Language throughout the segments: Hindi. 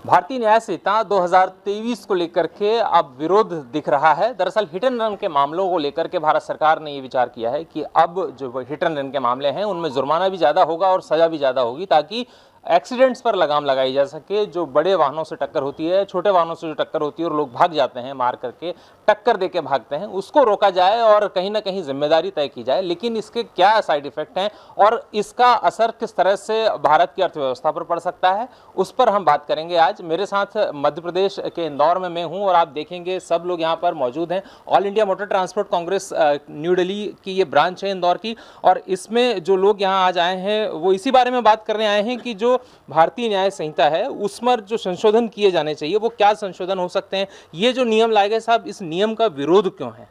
भारतीय न्याय संहिता 2023 को लेकर के अब विरोध दिख रहा है। दरअसल हिट एंड रन के मामलों को लेकर के भारत सरकार ने ये विचार किया है कि अब जो हिट एंड रन के मामले हैं उनमें जुर्माना भी ज़्यादा होगा और सज़ा भी ज़्यादा होगी, ताकि एक्सीडेंट्स पर लगाम लगाई जा सके। जो बड़े वाहनों से टक्कर होती है, छोटे वाहनों से जो टक्कर होती है और लोग भाग जाते हैं, मार करके टक्कर देके भागते हैं, उसको रोका जाए और कहीं ना कहीं जिम्मेदारी तय की जाए। लेकिन इसके क्या साइड इफेक्ट हैं और इसका असर किस तरह से भारत की अर्थव्यवस्था पर पड़ सकता है, उस पर हम बात करेंगे आज। मेरे साथ मध्य प्रदेश के इंदौर में मैं हूं और आप देखेंगे सब लोग यहाँ पर मौजूद हैं। All India motor transport Congress new Delhi की ये ब्रांच है इंदौर की, और इसमें जो लोग यहाँ आज आए हैं वो इसी बारे में बात करने आए हैं कि जो भारतीय न्याय संहिता है उसमें जो संशोधन किए जाने चाहिए वो क्या संशोधन हो सकते हैं। ये जो नियम लाए गए साहब, इस नियम का विरोध क्यों है?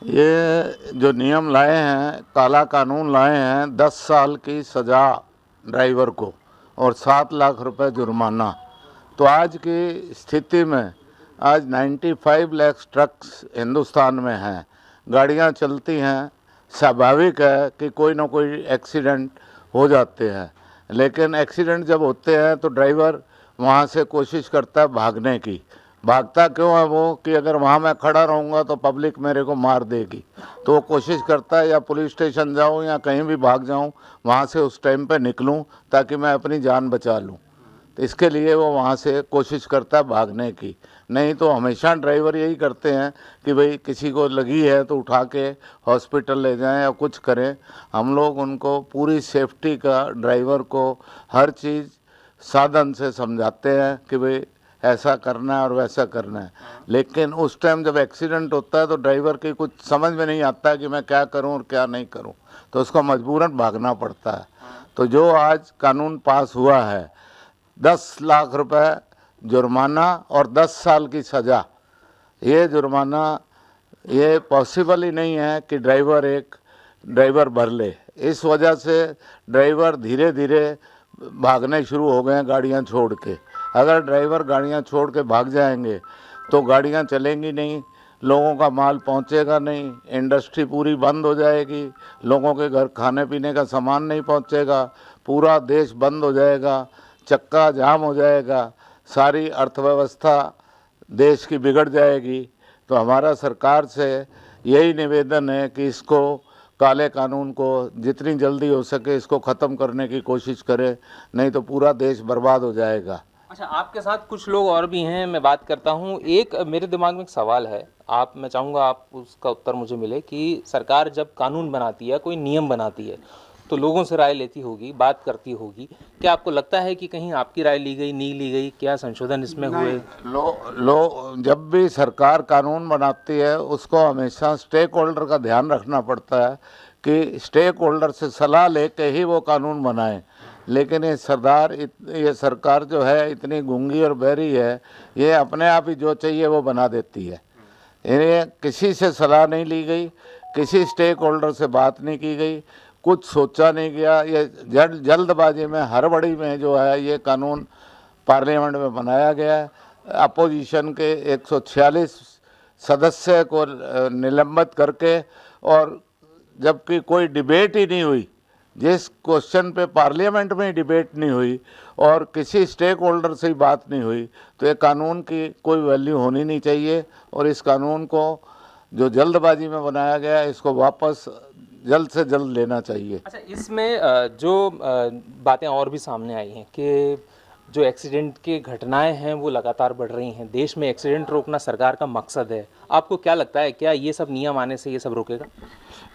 ये जो नियम लाए हैं, काला कानून लाए हैं, 10 साल की सज़ा ड्राइवर को और 7 लाख रुपए जुर्माना। तो आज की स्थिति में आज 95 लाख ट्रक्स हिंदुस्तान में हैं, गाड़ियां चलती हैं। स्वाभाविक है कि कोई ना कोई एक्सीडेंट हो जाते हैं, लेकिन एक्सीडेंट जब होते हैं तो ड्राइवर वहाँ से कोशिश करता है भागने की। भागता क्यों है वो कि अगर वहाँ मैं खड़ा रहूँगा तो पब्लिक मेरे को मार देगी, तो वो कोशिश करता है या पुलिस स्टेशन जाऊँ या कहीं भी भाग जाऊँ, वहाँ से उस टाइम पे निकलूँ ताकि मैं अपनी जान बचा लूँ। तो इसके लिए वो वहाँ से कोशिश करता है भागने की। नहीं तो हमेशा ड्राइवर यही करते हैं कि भाई किसी को लगी है तो उठा के हॉस्पिटल ले जाएं या कुछ करें। हम लोग उनको पूरी सेफ्टी का, ड्राइवर को हर चीज़ साधन से समझाते हैं कि भाई ऐसा करना है और वैसा करना है। लेकिन उस टाइम जब एक्सीडेंट होता है तो ड्राइवर की कुछ समझ में नहीं आता है कि मैं क्या करूं और क्या नहीं करूं, तो उसको मजबूरन भागना पड़ता है। तो जो आज कानून पास हुआ है, 10 लाख रुपए जुर्माना और 10 साल की सज़ा, ये जुर्माना ये पॉसिबल ही नहीं है कि ड्राइवर भर ले। इस वजह से ड्राइवर धीरे धीरे भागने शुरू हो गए हैं गाड़ियां छोड़ के। अगर ड्राइवर गाड़ियां छोड़ के भाग जाएंगे तो गाड़ियां चलेंगी नहीं, लोगों का माल पहुंचेगा नहीं, इंडस्ट्री पूरी बंद हो जाएगी, लोगों के घर खाने पीने का सामान नहीं पहुंचेगा, पूरा देश बंद हो जाएगा, चक्का जाम हो जाएगा, सारी अर्थव्यवस्था देश की बिगड़ जाएगी। तो हमारा सरकार से यही निवेदन है कि इसको, काले कानून को जितनी जल्दी हो सके इसको ख़त्म करने की कोशिश करें, नहीं तो पूरा देश बर्बाद हो जाएगा। अच्छा, आपके साथ कुछ लोग और भी हैं, मैं बात करता हूं। एक मेरे दिमाग में एक सवाल है, मैं चाहूँगा आप उसका उत्तर मुझे मिले कि सरकार जब कानून बनाती है, कोई नियम बनाती है, तो लोगों से राय लेती होगी, बात करती होगी। क्या आपको लगता है कि कहीं आपकी राय ली गई, नहीं ली गई? क्या संशोधन इसमें हुए? जब भी सरकार कानून बनाती है उसको हमेशा स्टेक होल्डर का ध्यान रखना पड़ता है कि स्टेक होल्डर से सलाह लेके ही वो कानून बनाए। लेकिन ये सरकार जो है इतनी गूंगी और बहरी है, ये अपने आप ही जो चाहिए वो बना देती है। इन्हें किसी से सलाह नहीं ली गई, किसी स्टेक होल्डर से बात नहीं की गई, कुछ सोचा नहीं गया। ये जल्दबाजी में, हड़बड़ी में जो है ये कानून पार्लियामेंट में बनाया गया है। अपोजिशन के 146 सदस्य को निलंबित करके, और जबकि कोई डिबेट ही नहीं हुई, जिस क्वेश्चन पे पार्लियामेंट में डिबेट नहीं हुई और किसी स्टेक होल्डर से ही बात नहीं हुई, तो ये कानून की कोई वैल्यू होनी नहीं चाहिए। और इस कानून को जो जल्दबाजी में बनाया गया है इसको वापस जल्द से जल्द लेना चाहिए। अच्छा, इसमें जो बातें और भी सामने आई हैं कि जो एक्सीडेंट की घटनाएं हैं वो लगातार बढ़ रही हैं। देश में एक्सीडेंट रोकना सरकार का मकसद है। आपको क्या लगता है, क्या ये सब नियम आने से ये सब रोकेगा?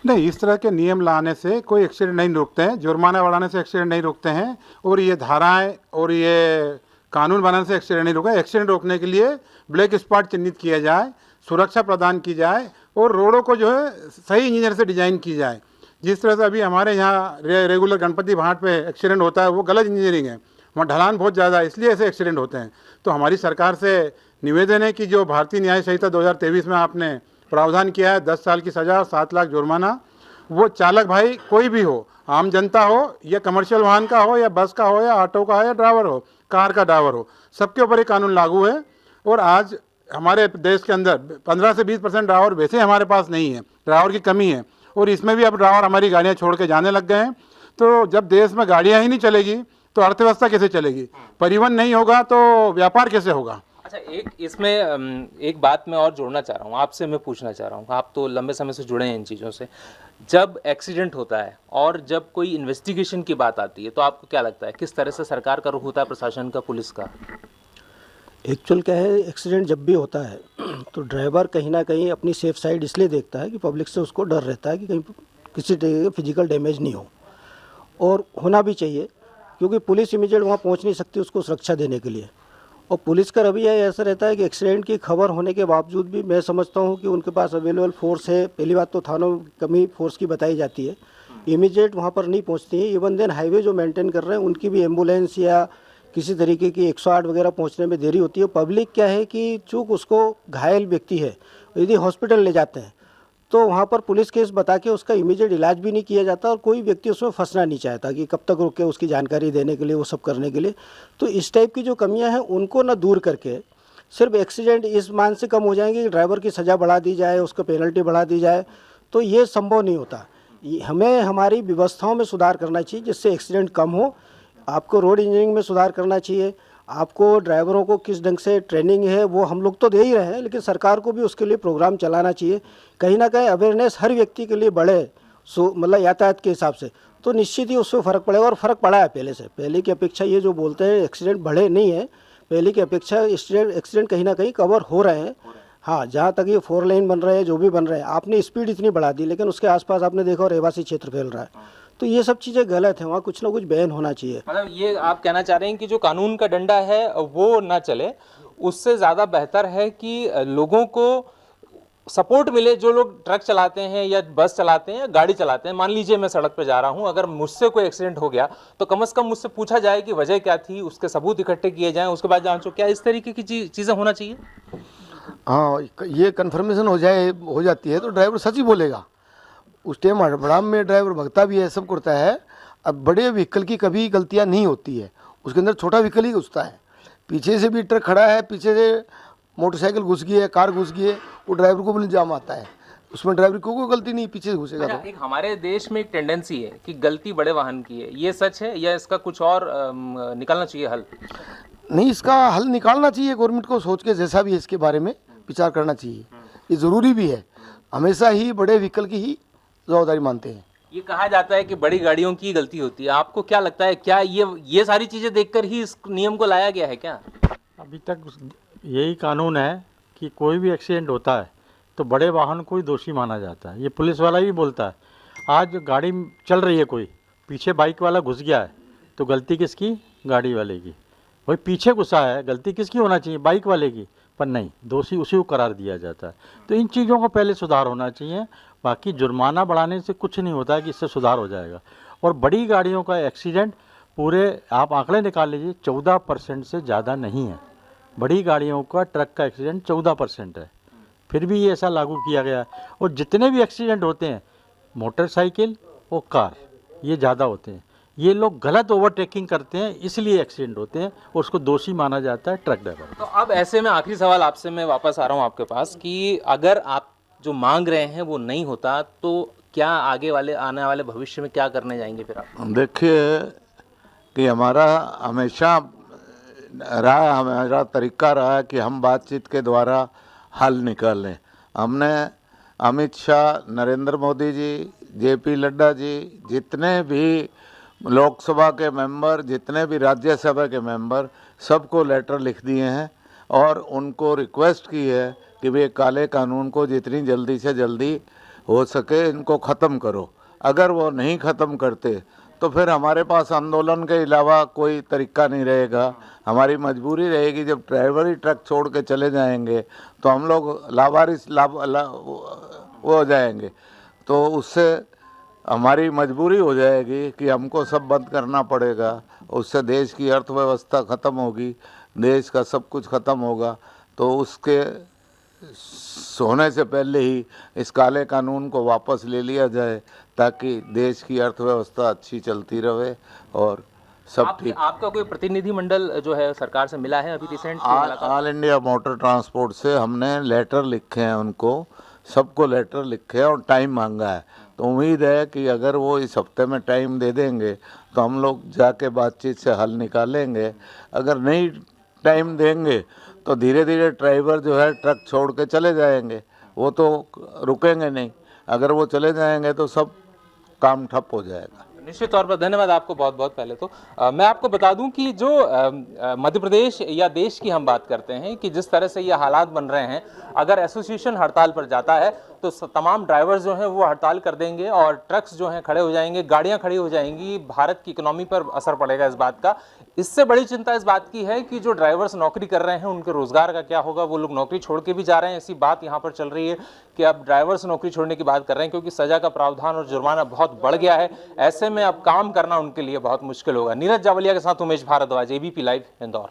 नहीं, इस तरह के नियम लाने से कोई एक्सीडेंट नहीं रोकते हैं, जुर्माना बढ़ाने से एक्सीडेंट नहीं रोकते हैं, और ये धाराएं और ये कानून बनाने से एक्सीडेंट नहीं रोका। एक्सीडेंट रोकने के लिए ब्लैक स्पॉट चिन्हित किया जाए, सुरक्षा प्रदान की जाए और रोडों को जो है सही इंजीनियर से डिज़ाइन की जाए। जिस तरह से अभी हमारे यहाँ रेगुलर गणपति घाट पे एक्सीडेंट होता है, वो गलत इंजीनियरिंग है, वहाँ ढलान बहुत ज़्यादा है, इसलिए ऐसे एक्सीडेंट होते हैं। तो हमारी सरकार से निवेदन है कि जो भारतीय न्याय संहिता 2023 में आपने प्रावधान किया है, 10 साल की सज़ा, 7 लाख जुर्माना, वो चालक भाई कोई भी हो, आम जनता हो या कमर्शियल वाहन का हो या बस का हो या ऑटो का हो या ड्राइवर हो, कार का ड्राइवर हो, सबके ऊपर ये कानून लागू है। और आज हमारे देश के अंदर 15 से 20% ड्राइवर वैसे हमारे पास नहीं है, ड्राइवर की कमी है, और इसमें भी अब ड्राइवर हमारी गाड़ियाँ छोड़ के जाने लग गए हैं। तो जब देश में गाड़ियाँ ही नहीं चलेगी, तो अर्थव्यवस्था कैसे चलेगी? परिवहन नहीं होगा तो व्यापार कैसे होगा? अच्छा, एक इसमें एक बात मैं और जोड़ना चाह रहा हूँ, आपसे मैं पूछना चाह रहा हूँ, आप तो लंबे समय से जुड़े हैं इन चीज़ों से। जब एक्सीडेंट होता है और जब कोई इन्वेस्टिगेशन की बात आती है तो आपको क्या लगता है किस तरह से सरकार का रुख होता है, प्रशासन का, पुलिस का? एक्चुअल क्या है, एक्सीडेंट जब भी होता है तो ड्राइवर कहीं ना कहीं अपनी सेफ साइड इसलिए देखता है कि पब्लिक से उसको डर रहता है कि कहीं किसी तरह का फिजिकल डैमेज नहीं हो, और होना भी चाहिए, क्योंकि पुलिस इमीडिएट वहाँ पहुँच नहीं सकती उसको सुरक्षा देने के लिए। और पुलिस का रवैया ऐसा रहता है कि एक्सीडेंट की खबर होने के बावजूद भी मैं समझता हूँ कि उनके पास अवेलेबल फोर्स है। पहली बात तो थानों में कमी फोर्स की बताई जाती है, इमीडिएट वहाँ पर नहीं पहुँचती है। इवन देन हाईवे जो मेंटेन कर रहे हैं उनकी भी एम्बुलेंस या किसी तरीके की 108 वगैरह पहुँचने में देरी होती है। पब्लिक क्या है कि चूँकि उसको घायल व्यक्ति है यदि हॉस्पिटल ले जाते हैं तो वहाँ पर पुलिस केस बता के उसका इमीडिएट इलाज भी नहीं किया जाता, और कोई व्यक्ति उसमें फंसना नहीं चाहता कि कब तक रुके उसकी जानकारी देने के लिए, वो सब करने के लिए। तो इस टाइप की जो कमियां हैं उनको ना दूर करके सिर्फ एक्सीडेंट इस मान से कम हो जाएंगे कि ड्राइवर की सज़ा बढ़ा दी जाए, उसको पेनल्टी बढ़ा दी जाए, तो ये संभव नहीं होता। हमें हमारी व्यवस्थाओं में सुधार करना चाहिए जिससे एक्सीडेंट कम हो। आपको रोड इंजीनियरिंग में सुधार करना चाहिए, आपको ड्राइवरों को किस ढंग से ट्रेनिंग है वो हम लोग तो दे ही रहे हैं, लेकिन सरकार को भी उसके लिए प्रोग्राम चलाना चाहिए। कहीं ना कहीं अवेयरनेस हर व्यक्ति के लिए बढ़े, मतलब यातायात के हिसाब से, तो निश्चित ही उससे फ़र्क पड़ेगा। और फ़र्क पड़ा है पहले की अपेक्षा। ये जो बोलते हैं एक्सीडेंट बढ़े नहीं है, पहले की अपेक्षा एक्सीडेंट कहीं ना कहीं कवर हो रहे हैं। हाँ, जहाँ तक ये 4 लेन बन रहे हैं, जो भी बन रहे हैं, आपने स्पीड इतनी बढ़ा दी लेकिन उसके आसपास आपने देखा रहवासी क्षेत्र फैल रहा है, तो ये सब चीज़ें गलत हैं। वहाँ कुछ ना कुछ बैन होना चाहिए। मतलब ये आप कहना चाह रहे हैं कि जो कानून का डंडा है वो ना चले, उससे ज़्यादा बेहतर है कि लोगों को सपोर्ट मिले। जो लोग ट्रक चलाते हैं या बस चलाते हैं या गाड़ी चलाते हैं, मान लीजिए मैं सड़क पर जा रहा हूं, अगर मुझसे कोई एक्सीडेंट हो गया तो कम से कम मुझसे पूछा जाए कि वजह क्या थी, उसके सबूत इकट्ठे किए जाएं, उसके बाद जांचो। क्या इस तरीके की चीज़ें होना चाहिए? हाँ, ये कन्फर्मेशन हो जाती है तो ड्राइवर सच ही बोलेगा। उस टाइम हड़बड़ाहट में ड्राइवर भगता भी है, सब करता है। अब बड़े व्हीकल की कभी गलतियाँ नहीं होती है, उसके अंदर छोटा व्हीकल ही घुसता है। पीछे से भी ट्रक खड़ा है, पीछे से मोटरसाइकिल घुस गई है, कार घुस गई है, वो ड्राइवर को भी इल्जाम आता है, उसमें ड्राइवर को कोई गलती नहीं, पीछे से घुसेगा। अच्छा, एक हमारे देश में एक टेंडेंसी है कि गलती बड़े वाहन की है, ये सच है या इसका कुछ और निकालना चाहिए हल? नहीं, इसका हल निकालना चाहिए गवर्नमेंट को, सोच के जैसा भी है इसके बारे में विचार करना चाहिए। ये ज़रूरी भी है, हमेशा ही बड़े व्हीकल की ही जवाबदारी मानते हैं। ये कहा जाता है कि बड़ी गाड़ियों की गलती होती है, आपको क्या लगता है, क्या ये सारी चीज़ें देखकर ही इस नियम को लाया गया है क्या? अभी तक यही कानून है कि कोई भी एक्सीडेंट होता है तो बड़े वाहन को ही दोषी माना जाता है। ये पुलिस वाला भी बोलता है। आज गाड़ी चल रही है, कोई पीछे बाइक वाला घुस गया है तो गलती किसकी? गाड़ी वाले की। वही पीछे घुसा है, गलती किसकी होना चाहिए? बाइक वाले की, पर नहीं, दोषी उसी को करार दिया जाता है। तो इन चीज़ों को पहले सुधार होना चाहिए। बाकी जुर्माना बढ़ाने से कुछ नहीं होता है कि इससे सुधार हो जाएगा। और बड़ी गाड़ियों का एक्सीडेंट पूरे आप आंकड़े निकाल लीजिए, 14% से ज़्यादा नहीं है। बड़ी गाड़ियों का, ट्रक का एक्सीडेंट 14% है, फिर भी ये ऐसा लागू किया गया है। और जितने भी एक्सीडेंट होते हैं मोटरसाइकिल और कार, ये ज़्यादा होते हैं। ये लोग गलत ओवरटेकिंग करते हैं, इसलिए एक्सीडेंट होते हैं और उसको दोषी माना जाता है ट्रक ड्राइवर। तो अब ऐसे में आखिरी सवाल आपसे मैं वापस आ रहा हूँ आपके पास कि अगर आप जो मांग रहे हैं वो नहीं होता तो क्या आने वाले भविष्य में क्या करने जाएंगे फिर आप? देखिए कि हमारा हमेशा हमारा तरीका रहा है कि हम बातचीत के द्वारा हल निकालें। हमने अमित शाह, नरेंद्र मोदी जी, जेपी नड्डा जी, जितने भी लोकसभा के मेंबर, जितने भी राज्यसभा के मेंबर, सबको लेटर लिख दिए हैं और उनको रिक्वेस्ट की है कि वे काले कानून को जितनी जल्दी से जल्दी हो सके इनको ख़त्म करो। अगर वो नहीं ख़त्म करते तो फिर हमारे पास आंदोलन के अलावा कोई तरीका नहीं रहेगा। हमारी मजबूरी रहेगी, जब ड्राइवर ही ट्रक छोड़ के चले जाएंगे तो हम लोग लावारिस वो हो जाएंगे, तो उससे हमारी मजबूरी हो जाएगी कि हमको सब बंद करना पड़ेगा। उससे देश की अर्थव्यवस्था ख़त्म होगी, देश का सब कुछ ख़त्म होगा। तो उसके होने से पहले ही इस काले कानून को वापस ले लिया जाए ताकि देश की अर्थव्यवस्था अच्छी चलती रहे और सब ठीक। आपका कोई प्रतिनिधिमंडल जो है सरकार से मिला है अभी recent? All India motor transport से हमने लेटर लिखे हैं, उनको सबको लेटर लिखे हैं और टाइम मांगा है। तो उम्मीद है कि अगर वो इस हफ्ते में टाइम दे देंगे तो हम लोग जाके बातचीत से हल निकालेंगे। अगर नहीं टाइम देंगे तो धीरे धीरे ड्राइवर जो है ट्रक छोड़ के चले जाएंगे, वो तो रुकेंगे नहीं। अगर वो चले जाएंगे तो सब काम ठप हो जाएगा। निश्चित तौर पर धन्यवाद आपको बहुत बहुत। पहले तो मैं आपको बता दूं कि जो मध्य प्रदेश या देश की हम बात करते हैं कि जिस तरह से ये हालात बन रहे हैं, अगर एसोसिएशन हड़ताल पर जाता है तो तमाम ड्राइवर्स जो हैं वो हड़ताल कर देंगे और ट्रक्स जो हैं खड़े हो जाएंगे, गाड़ियां खड़ी हो जाएंगी, भारत की इकोनॉमी पर असर पड़ेगा इस बात का। इससे बड़ी चिंता इस बात की है कि जो ड्राइवर्स नौकरी कर रहे हैं उनके रोजगार का क्या होगा। वो लोग नौकरी छोड़ के भी जा रहे हैं। ऐसी बात यहाँ पर चल रही है कि अब ड्राइवर्स नौकरी छोड़ने की बात कर रहे हैं क्योंकि सजा का प्रावधान और जुर्माना बहुत बढ़ गया है। ऐसे में अब काम करना उनके लिए बहुत मुश्किल होगा। नीरज जावलिया के साथ उमेश भारद्वाज, एबीपी लाइव, इंदौर।